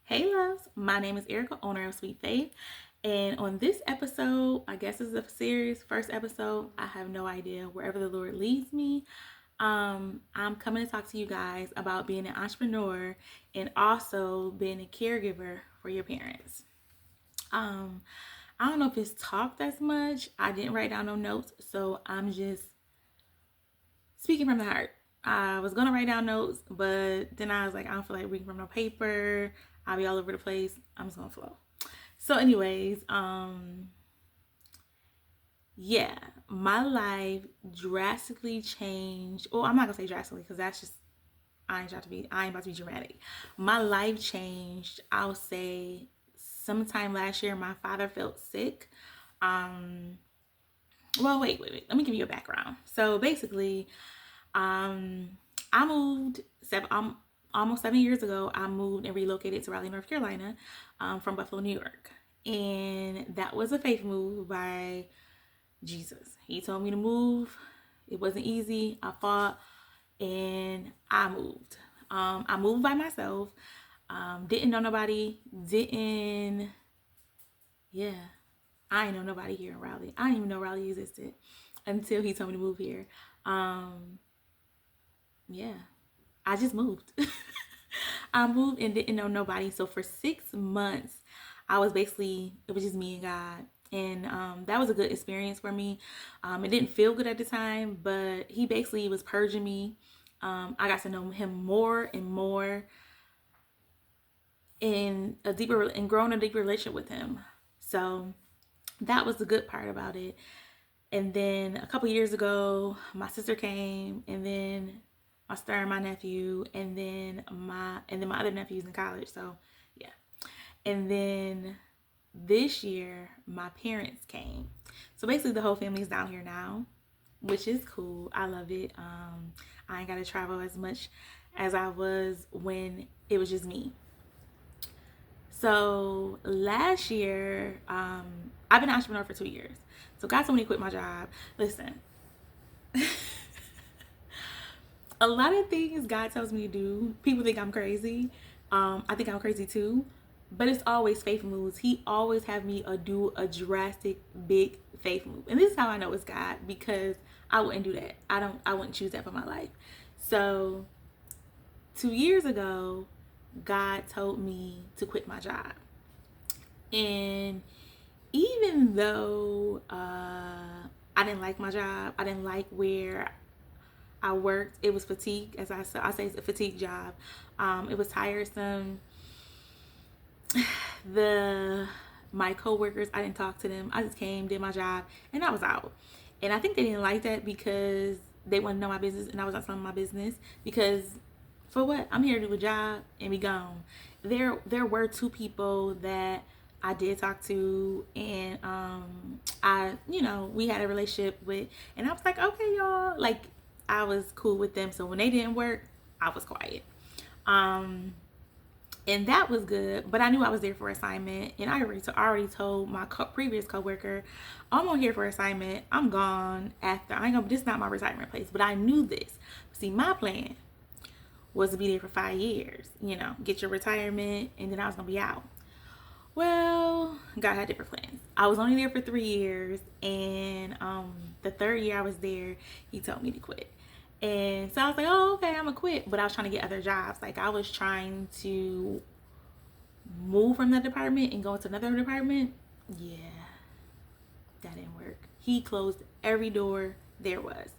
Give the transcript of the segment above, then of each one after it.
Hey loves, my name is Erica, owner of Sweet Faith. And on this episode, I guess this is a series, first episode, I have no idea, wherever the Lord leads me. I'm coming to talk to you guys about being an entrepreneur and also being a caregiver for your parents. Um, I don't know if it's talked as much. I didn't write down no notes, so I'm just speaking from the heart. I was gonna write down notes, but then I was like, I don't feel like reading from no paper. I'll be all over the place. I'm just gonna flow. So, anyways, yeah, my life drastically changed. Well, I'm not gonna say drastically because that's just I ain't about to be dramatic. My life changed. I'll say sometime last year. My father felt sick. Um, well, wait. Let me give you a background. So basically, Um, I moved almost 7 years ago. I moved and relocated to Raleigh, North Carolina, from Buffalo, New York, and that was a faith move by Jesus. He told me to move. It wasn't easy. I fought, and I moved. I moved by myself. Didn't know nobody. Didn't. Yeah, I ain't know nobody here in Raleigh. I didn't even know Raleigh existed until he told me to move here. Um, yeah, I just moved. I moved and didn't know nobody. So for 6 months, I was basically, it was just me and God. And that was a good experience for me. It didn't feel good at the time, but he basically was purging me. I got to know him more and more in a deeper and growing a deeper relationship with him. So that was the good part about it. And then a couple years ago, my sister came, and then my sister and my nephew, and then my other nephew's in college. So yeah. And then this year, my parents came. So basically, the whole family's down here now, which is cool. I love it. I ain't got to travel as much as I was when it was just me. So last year, I've been an entrepreneur for 2 years. So God told me to quit my job. Listen, a lot of things God tells me to do, people think I'm crazy. I think I'm crazy too, but it's always faith moves. He always have me do a drastic, big faith move, and this is how I know it's God because I wouldn't do that. I wouldn't choose that for my life. So 2 years ago, God told me to quit my job, and even though I didn't like my job, I didn't like where I worked. It was fatigue, as I say, it's a fatigue job. It was tiresome. My coworkers, I didn't talk to them. I just came, did my job, and I was out. And I think they didn't like that because they wanted to know my business, and I was not telling my business because for what? I'm here to do a job and be gone. There were two people that I did talk to, and we had a relationship with, and I was like, okay, y'all, like I was cool with them. So when they didn't work, I was quiet. And that was good, but I knew I was there for assignment, and I already told my previous coworker, I'm on here for assignment. I'm gone after. This is not my retirement place, but I knew this. See, my plan was to be there for 5 years. Get your retirement, and then I was gonna be out. Well, God had different plans. I was only there for 3 years, and the third year I was there, he told me to quit. And so I was like, oh, okay, I'm gonna quit. But I was trying to get other jobs. Like I was trying to move from that department and go into another department. Yeah, that didn't work. He closed every door there was.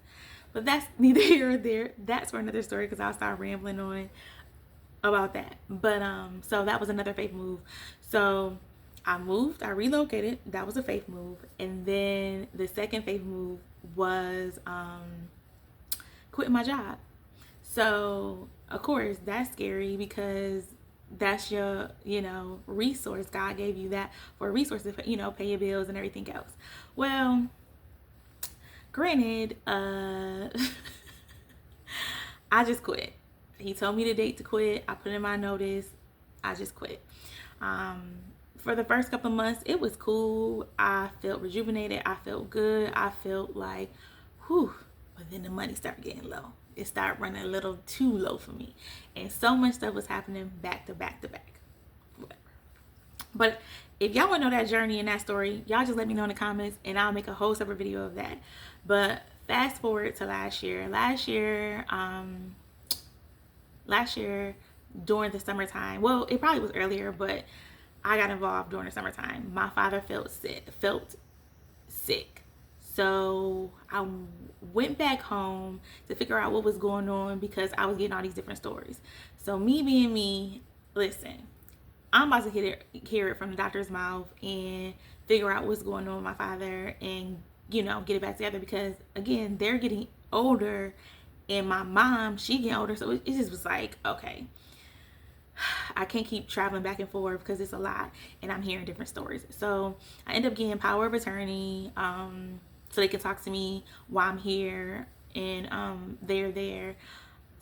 But that's neither here or there. That's for another story because I'll start rambling on about that. But so that was another faith move. So I moved, I relocated. That was a faith move. And then the second faith move was quitting my job. So of course that's scary because that's your resource. God gave you that for resources, pay your bills and everything else. Well, granted, I just quit. He told me the date to quit. I put in my notice. I just quit. For the first couple of months, it was cool. I felt rejuvenated. I felt good. I felt like, whew. But then the money started getting low. It started running a little too low for me. And so much stuff was happening back to back to back. But if y'all want to know that journey and that story, y'all just let me know in the comments and I'll make a whole separate video of that. But fast forward to last year. Last year during the summertime, well, it probably was earlier, but I got involved during the summertime. My father felt sick. So I went back home to figure out what was going on because I was getting all these different stories. So me being me, listen, I'm about to hear it from the doctor's mouth and figure out what's going on with my father and, get it back together because, again, they're getting older and my mom, she getting older. So it just was like, okay, I can't keep traveling back and forth because it's a lot and I'm hearing different stories. So I end up getting power of attorney so they can talk to me while I'm here and they're there.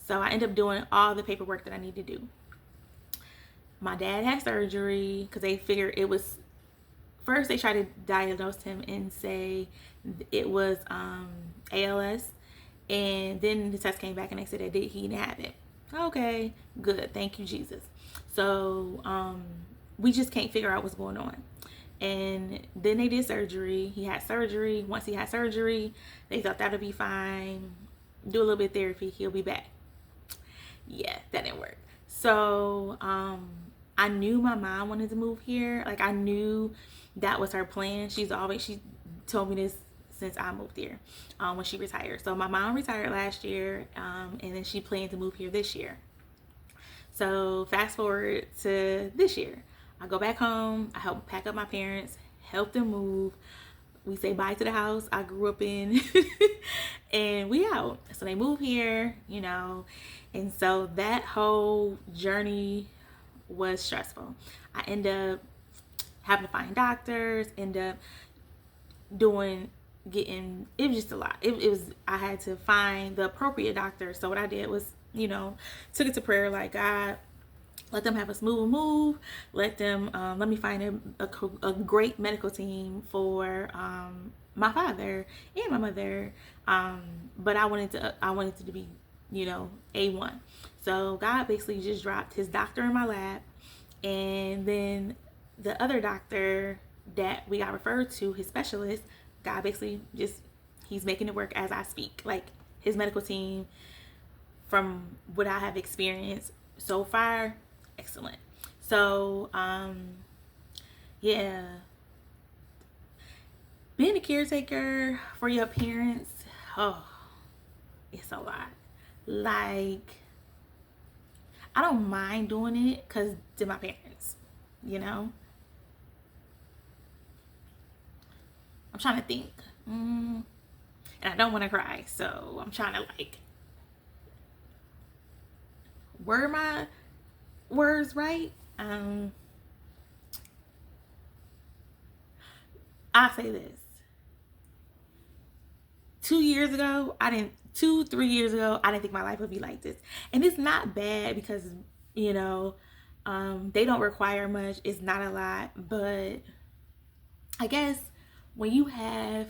So I end up doing all the paperwork that I need to do. My dad had surgery because they figured it was, first they tried to diagnose him and say it was ALS, and then the test came back and they said that he didn't have it. Okay, good, thank you Jesus. So we just can't figure out what's going on. And then they did surgery. He had surgery. Once he had surgery, they thought that would be fine. Do a little bit of therapy, he'll be back. Yeah, that didn't work. So I knew my mom wanted to move here. Like, I knew that was her plan. She told me this since I moved here when she retired. So my mom retired last year, and then she planned to move here this year. So fast forward to this year, I go back home. I help pack up my parents, help them move. We say bye to the house I grew up in, and we out. So they move here, and so that whole journey was stressful. I end up having to find doctors, end up it was just a lot. It was, I had to find the appropriate doctor. So what I did was, took it to prayer, like, God, let them have a smooth move. Let me find a great medical team for my father and my mother. But I wanted it to be, A1. So God basically just dropped his doctor in my lap, and then the other doctor that we got referred to, his specialist, God basically he's making it work as I speak. Like, his medical team, from what I have experienced so far, excellent. So yeah, being a caretaker for your parents, it's a lot. Like, I don't mind doing it because they're my parents, I'm trying to think, and I don't want to cry, so I'm trying to word my words right. I'll say this. 2 3 years ago, I didn't think my life would be like this. And it's not bad because, they don't require much. It's not a lot. But I guess when you have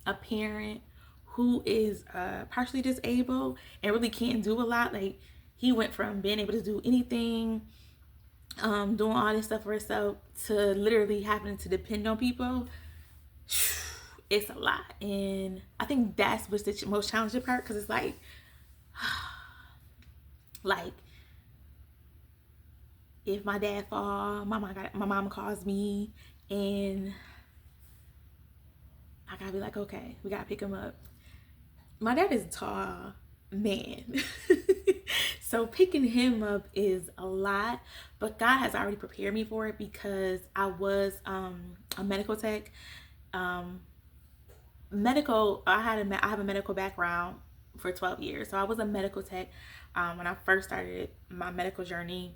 a parent who is partially disabled and really can't do a lot, like, he went from being able to do anything, doing all this stuff for himself, to literally having to depend on people. It's a lot. And I think that's what's the most challenging part, because it's like if my dad fall, my mom calls me, and I gotta be like, okay, we gotta pick him up. My dad is a tall man. So picking him up is a lot, but God has already prepared me for it because I was a medical tech. I have a medical background for 12 years. So I was a medical tech when I first started my medical journey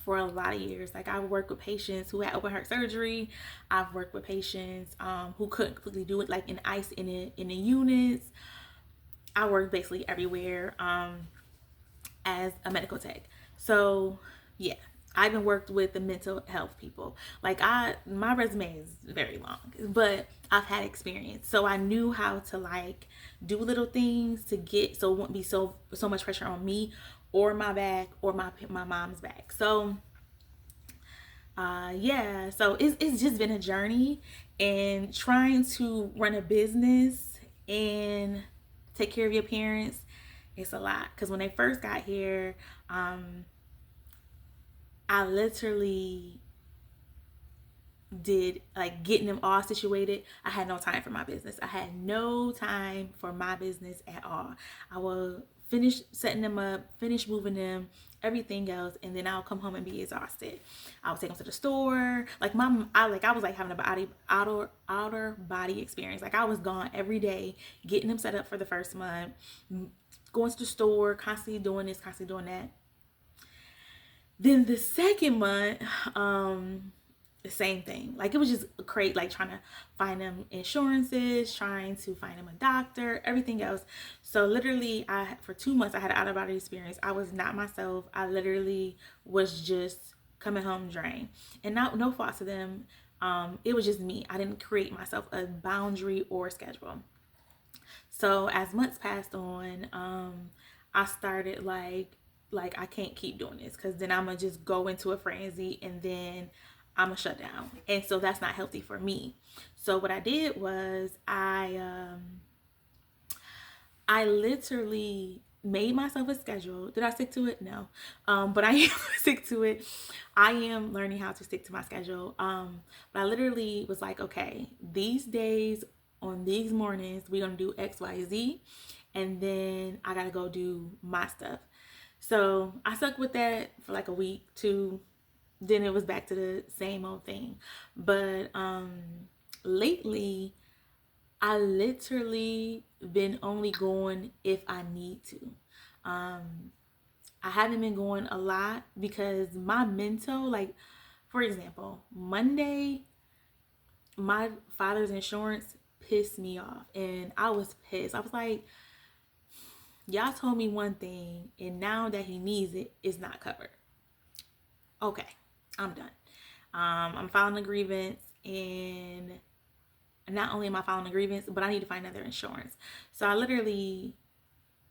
for a lot of years. Like, I've worked with patients who had open heart surgery. I've worked with patients who couldn't completely do it, like in ICE in the units. I worked basically everywhere as a medical tech. So yeah, I even worked with the mental health people. Like, my resume is very long, but I've had experience. So I knew how to do little things to get, so it wouldn't be so much pressure on me or my back or my mom's back. So Yeah, so it's just been a journey, and trying to run a business and take care of your parents, it's a lot. Because when they first got here, I literally did like getting them all situated. I had no time for my business. I had no time for my business at all. I will finish setting them up, finish moving them, everything else, and then I'll come home and be exhausted. I would take them to the store. Like I was like having a outer body experience. Like I was gone every day, getting them set up for the first month, going to the store, constantly doing this, constantly doing that. Then the second month, the same thing. Like it was just great, like trying to find them insurances, trying to find them a doctor, everything else. So literally, I for 2 months I had an out of body experience. I was not myself. I literally was just coming home drained, and not no fault to them. It was just me. I didn't create myself a boundary or schedule. So as months passed on, I started like I can't keep doing this because then I'm gonna just go into a frenzy and then I'm gonna shut down, and so that's not healthy for me. So what I did was I literally made myself a schedule. Did I stick to it? No. But I am stick to it. I am learning how to stick to my schedule. But I literally was like, okay, these days on these mornings, we're gonna do X, Y, Z, and then I gotta go do my stuff. So I stuck with that for like a week, two. Then it was back to the same old thing. But lately I literally been only going if I need to. I haven't been going a lot because my mental, like, for example, Monday, my father's insurance pissed me off and I was pissed. I was like, y'all told me one thing and now that he needs it, it's not covered. Okay, I'm done. I'm filing a grievance, and not only am I filing a grievance, but I need to find another insurance. So I literally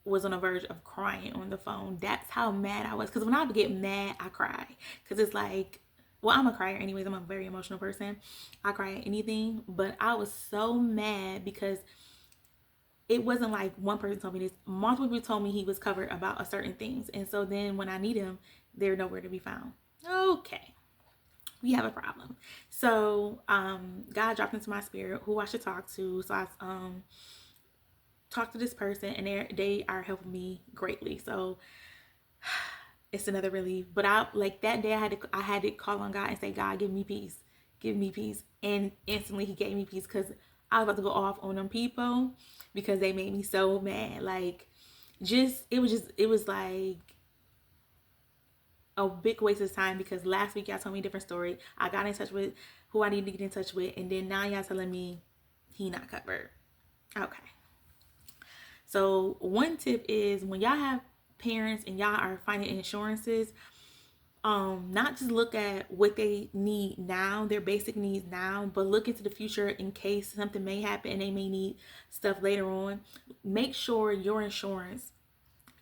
was on the verge of crying on the phone. That's how mad I was. Because when I get mad, I cry. Because it's like, well, I'm a crier anyways. I'm a very emotional person. I cry at anything. But I was so mad because it wasn't like one person told me this. Multiple people told me he was covered about a certain things. And so then when I need him, they're nowhere to be found. Okay, we have a problem. So God dropped into my spirit who I should talk to. So I talked to this person, and they are helping me greatly. So it's another relief. But I like that day I had to call on God and say, God, give me peace, give me peace, and instantly He gave me peace because I was about to go off on them people because they made me so mad. Like it was like a big waste of time because last week y'all told me a different story. I got in touch with who I need to get in touch with, and then now y'all telling me he not covered. Okay. So one tip is when y'all have parents and y'all are finding insurances, not just look at what they need now, their basic needs now, but look into the future in case something may happen and they may need stuff later on. Make sure your insurance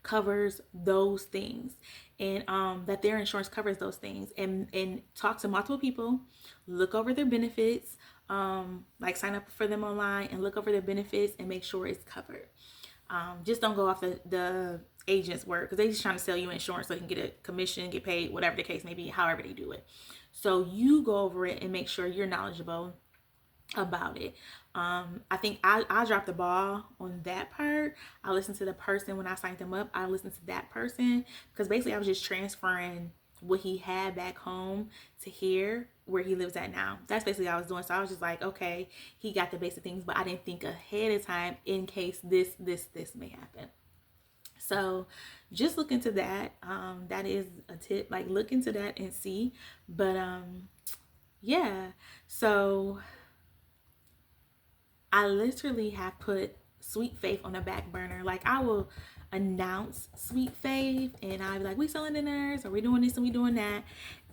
covers those things, and that their insurance covers those things, and talk to multiple people, look over their benefits, like sign up for them online and look over their benefits and make sure it's covered. Just don't go off the agent's word because they just trying to sell you insurance so they can get a commission, get paid, whatever the case may be, however they do it. So you go over it and make sure you're knowledgeable about it. I think I dropped the ball on that part. I listened to the person when I signed them up. I listened to that person because basically I was just transferring what he had back home to here where he lives at now. That's basically what I was doing. So I was just like, okay, he got the basic things, but I didn't think ahead of time in case this may happen. So just look into that. That is a tip. Like look into that and see. But yeah. So I literally have put Sweet Faith on the back burner. Like I will announce Sweet Faith and I'll be like, we selling dinners or we doing this and we doing that.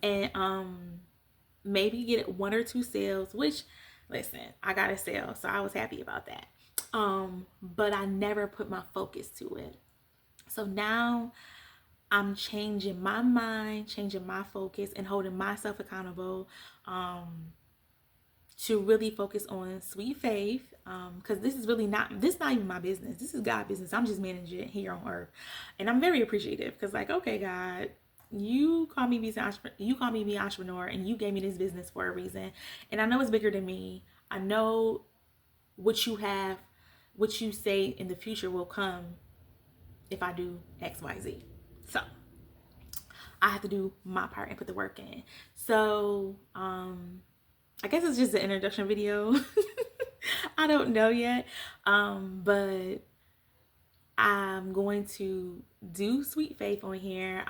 And maybe get one or two sales, which listen, I got a sale, so I was happy about that. But I never put my focus to it. So now I'm changing my mind, changing my focus, and holding myself accountable to really focus on sweet faith. Because this is really not even my business. This is God's business. I'm just managing it here on earth. And I'm very appreciative because, like, okay, God, you call me be an entrepreneur, and you gave me this business for a reason. And I know it's bigger than me. I know what you say in the future will come if I do X, Y, Z. So I have to do my part and put the work in. So I guess it's just an introduction video. I don't know yet. But I'm going to do Sweet Faith on here.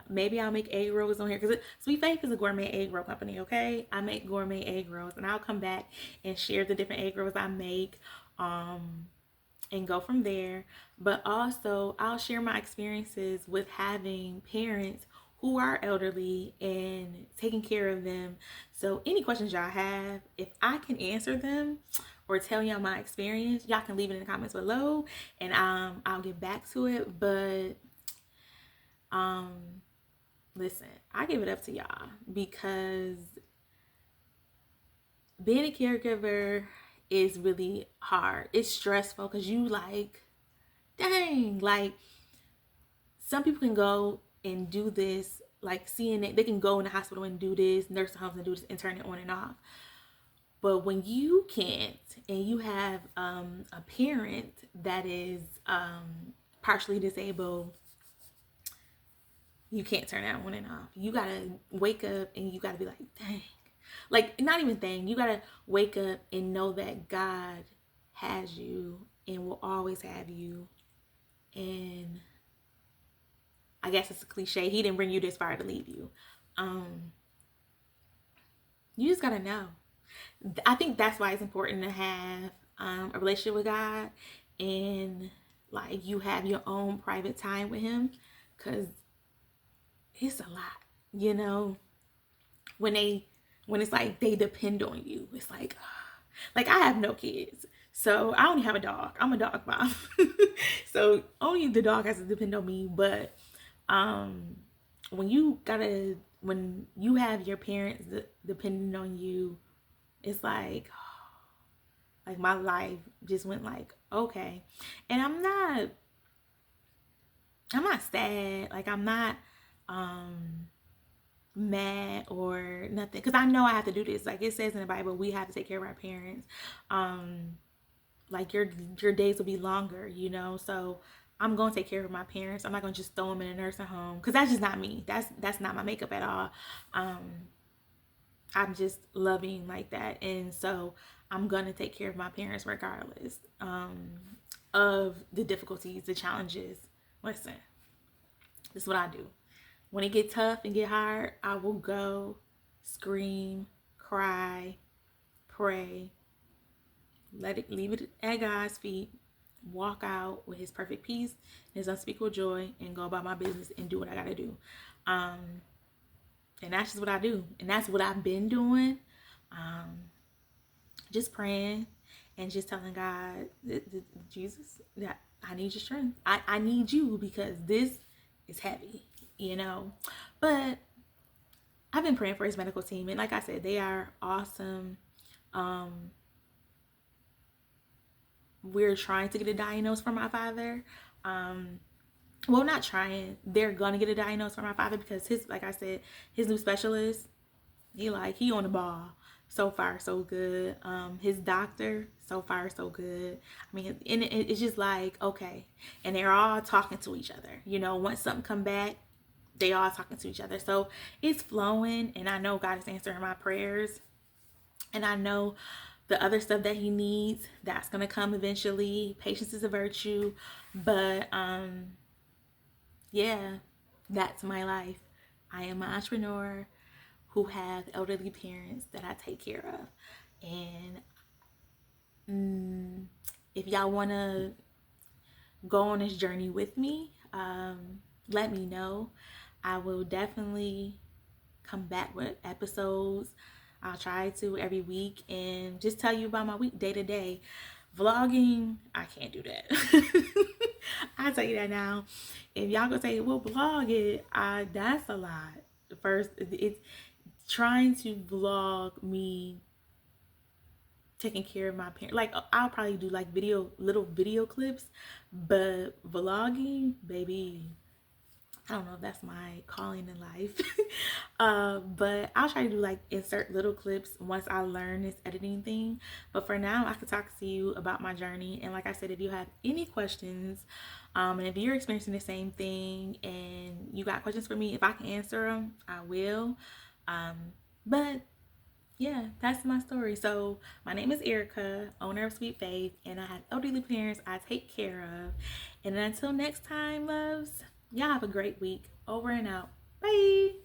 Maybe I'll make egg rolls on here because Sweet Faith is a gourmet egg roll company, okay? I make gourmet egg rolls, and I'll come back and share the different egg rolls I make and go from there. But also, I'll share my experiences with having parents who are elderly and taking care of them. So any questions y'all have, if I can answer them or tell y'all my experience, y'all can leave it in the comments below, and I'll get back to it. But listen, I give it up to y'all because being a caregiver is really hard. It's stressful because you like, dang, like some people can go and do this, like seeing it, they can go in the hospital and do this, nursing homes and do this and turn it on and off. But when you can't, and you have a parent that is partially disabled, you can't turn that on and off. You gotta wake up and you gotta be like, dang. Like, not even dang, you gotta wake up and know that God has you and will always have you. And I guess it's a cliche, he didn't bring you this far to leave you. You just gotta know. I think that's why it's important to have a relationship with God, and like you have your own private time with him, because it's a lot, you know, when it's like they depend on you. It's like I have no kids, so I only have a dog. I'm a dog mom. So only the dog has to depend on me. But when you have your parents depending on you, it's like my life just went like, okay. And I'm not sad. Like, I'm not mad or nothing, because I know I have to do this. Like it says in the Bible, we have to take care of our parents. Like your days will be longer, you know. So I'm gonna take care of my parents. I'm not gonna just throw them in a nursing home, because that's just not me. That's not my makeup at all. I'm just loving like that, and so I'm gonna take care of my parents regardless of the difficulties, the challenges. Listen, this is what I do. When it get tough and get hard, I will go scream, cry, pray, leave it at God's feet, walk out with his perfect peace, his unspeakable joy, and go about my business and do what I gotta do. And that's just what I do. And that's what I've been doing. Just praying and just telling God, Jesus, that I need your strength. I need you, because this is heavy, you know. But I've been praying for his medical team. And like I said, they are awesome. We're trying to get a diagnosis for my father. Well, not trying. They're gonna get a diagnosis for my father, because like I said, his new specialist, he on the ball. So far, so good. His doctor, so far, so good. I mean, and it's just like, okay. And they're all talking to each other. You know, once something come back, they all talking to each other. So it's flowing, and I know God is answering my prayers. And I know the other stuff that he needs, that's gonna come eventually. Patience is a virtue. But yeah, that's my life. I am an entrepreneur who have elderly parents that I take care of. And if y'all want to go on this journey with me, let me know. I will definitely come back with episodes. I'll try to every week and just tell you about my week day to day. Vlogging, I can't do that. I tell you that now. If y'all gonna say, well, vlog it, that's a lot. First, it's trying to vlog me taking care of my parents. Like I'll probably do like little video clips, but vlogging, baby, I don't know if that's my calling in life. But I'll try to do like insert little clips once I learn this editing thing. But for now, I could talk to you about my journey. And like I said, if you have any questions, and if you're experiencing the same thing and you got questions for me, if I can answer them, I will. But yeah, that's my story. So my name is Erica, owner of Sweet Faith, and I have elderly parents I take care of. And until next time, loves, y'all have a great week. Over and out. Bye.